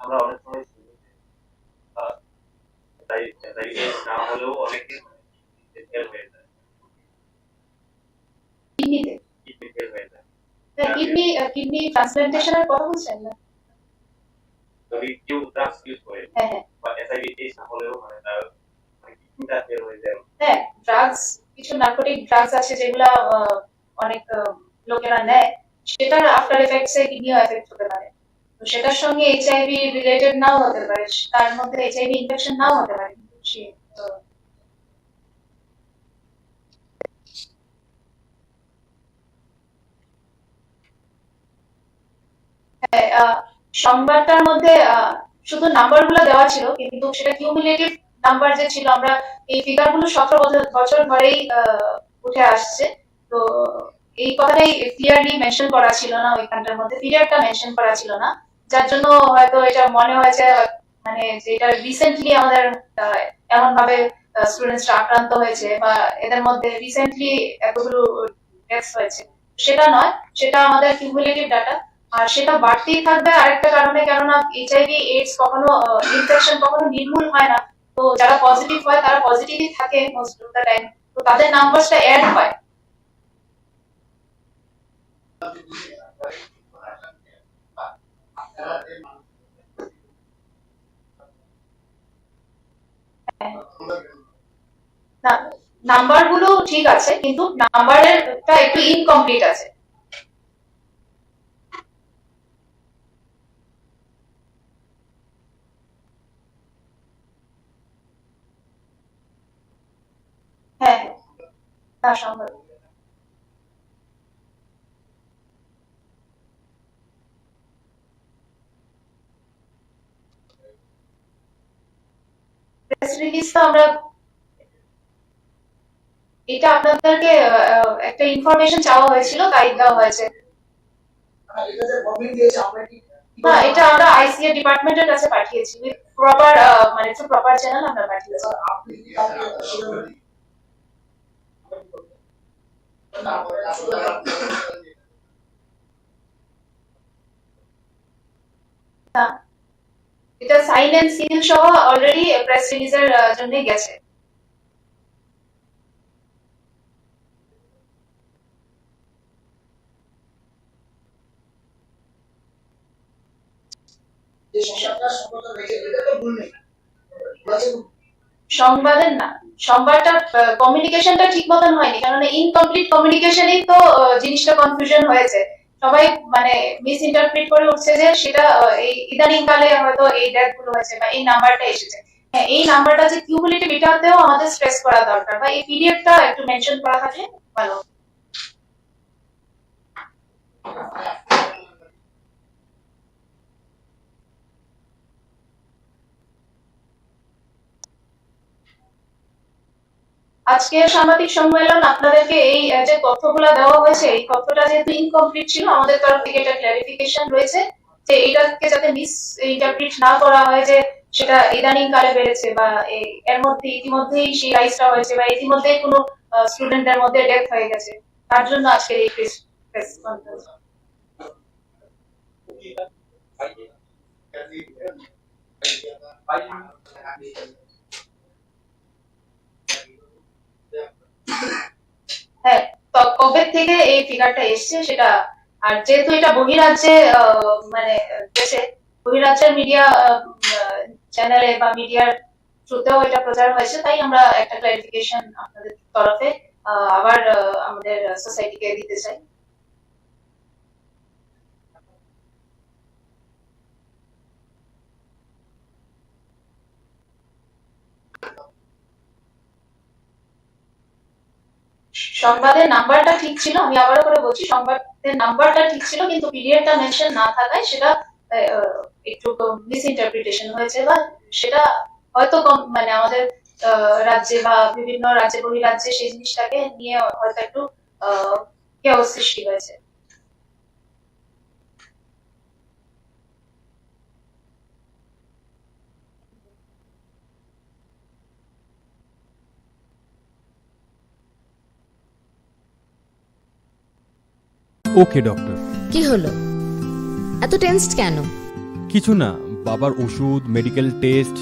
আমরা অনেক সময় শুনি যে তাই তাই এজ না হলেও অনেকে ফেল হয়ে যায়, কিডনিতে কিডনি ফেল হয়ে যায়। কিডনি ট্রান্সপ্লান্টেশনের কথা বলছেন না? যদি কেউ ড্রাগস ইউজ করে হ্যাঁ হ্যাঁ বা এসআইভি এজ না হলেও মানে তার মানে কিডনিটা ফেল হয়ে যায়। হ্যাঁ, ড্রাগস, কিছু নার্কোটিক ড্রাগস আছে যেগুলা অনেক লোকেরা নেয়, সেটার আফটার এফেক্টস এ কিডনিও এফেক্ট হতে পারে। তো সেটার সঙ্গে এইচআইভি রিলেটেড নাও হতে পারে, তার মধ্যে এইচআইভি ইনফেকশন নাও হতে পারে, কিন্তু হ্যাঁ, সংবাদটার মধ্যে শুধু নাম্বার গুলো দেওয়া ছিল, কিন্তু সেটা কিউমুলেটিভ নাম্বার যে ছিল, আমরা এই ফিগার গুলো 17 বছর ধরেই উঠে আসছে। তো এই কথাটাই ক্লিয়ারলি মেনশন করা ছিল না, ওইখানটার মধ্যে পিরিয়ডটা মেনশন করা ছিল না, যার জন্য হয়তো এটা মনে হয়েছে মানে যে এটা রিসেন্টলি আমাদের এমন ভাবে স্টুডেন্টসরা আক্রান্ত হয়েছে বা এদের মধ্যে রিসেন্টলি এতগুলো ডেথস হয়েছে, সেটা নয়, সেটা আমাদের কিউমুলেটিভ ডাটা। আর সেটা বাড়তেই থাকবে আরেকটা কারণে, কেননা এইচআইভি এইডস কখনো ইনফেকশন কখনো নির্মূল হয় না। তো যারা পজিটিভ হয় তারা পজিটিভই থাকে মোস্ট অফ দ্য টাইম, তো তাদের নাম্বারটা অ্যাড হয়। না, নাম্বার গুলো ঠিক আছে, কিন্তু নাম্বারের একটু ইনকমপ্লিট আছে। হ্যাঁ হ্যাঁ, তা সম্ভব। প্রেস রিলিজ তো আমরা, এটা আপনাদেরকে একটা ইনফরমেশন চাওয়া হয়েছিল, তাই দেওয়া হয়েছে। না, এটা আমরা আইসিএ ডিপার্টমেন্টের কাছে পাঠিয়েছি, উইথ প্রপার মানে থ্রু প্রপার চ্যানেল আমরা পাঠিয়েছি। না, এটা সাইন এন্ড সিল সহ অলরেডি প্রেস রিলিজের জন্য গেছে। সংবাদের না, সংবাদটা কমিউনিকেশনটা ঠিক মতন হয়নি, কারণ ইনকমপ্লিট কমিউনিকেশনই তো জিনিসটা কনফিউশন হয়েছে। সবাই মানে মিস ইন্টারপ্রিট করে উঠছে যে সেটা এই ইদানিং কালে হয়তো এই ডেথ গুলো হয়েছে বা এই নাম্বারটা এসেছে। হ্যাঁ, এই নাম্বারটা যে কিউমুলেটিভ, এটাতেও আমাদের স্ট্রেস করা দরকার, বা এই পিরিয়ডটা একটু মেনশন করা থাকলে ভালো। আজকে সাংবাদিক সম্মেলন আপনাদেরকে এই যে তথ্যগুলো দেওয়া হয়েছে, এই তথ্যটা যেহেতু ইনকমপ্লিট ছিল, আমাদের তরফ থেকে এটা ক্লারিফিকেশন রয়েছে যে এটাকে যাতে মিস ইন্টারপ্রিট না করা হয় যে সেটা ইদানিং কালে বেড়েছে বা এর মধ্যে ইতিমধ্যেই সেই রাইজটা হয়েছে বা ইতিমধ্যেই কোনো স্টুডেন্টদের মধ্যে ডেথ হয়ে গেছে, তার জন্য আজকের এই প্রেস কনফারেন্স। হ্যাঁ, কবে থেকে এই ফিগারটা এসছে সেটা, আর যেহেতু এটা বহিরাজ্যে মানে দেশে বহিরাজ্যের মিডিয়া চ্যানেলে বা মিডিয়ার থ্রুতেও এটা প্রচার হয়েছে, তাই আমরা একটা ক্লারিফিকেশন আপনাদের তরফে আবার আমাদের সোসাইটিকে দিতে চাই। সংবাদের নাম্বারটা ঠিক ছিল, আমি আবারও করে বলছি, সংবাদের নাম্বারটা ঠিক ছিল, কিন্তু পিরিয়ডটা মেনশন না থাকায় সেটা একটু মিস ইন্টারপ্রিটেশন হয়েছে, বা সেটা হয়তো মানে আমাদের রাজ্যে বা বিভিন্ন রাজ্যে বহিরাজ্যে সেই জিনিসটাকে নিয়ে হয়তো একটু কেওস সৃষ্টি হয়েছে। ওকে ডক্টর। কি হলো, এত টেনসড কেন? কিছু না, বাবার ওষুধ, মেডিকেল টেস্ট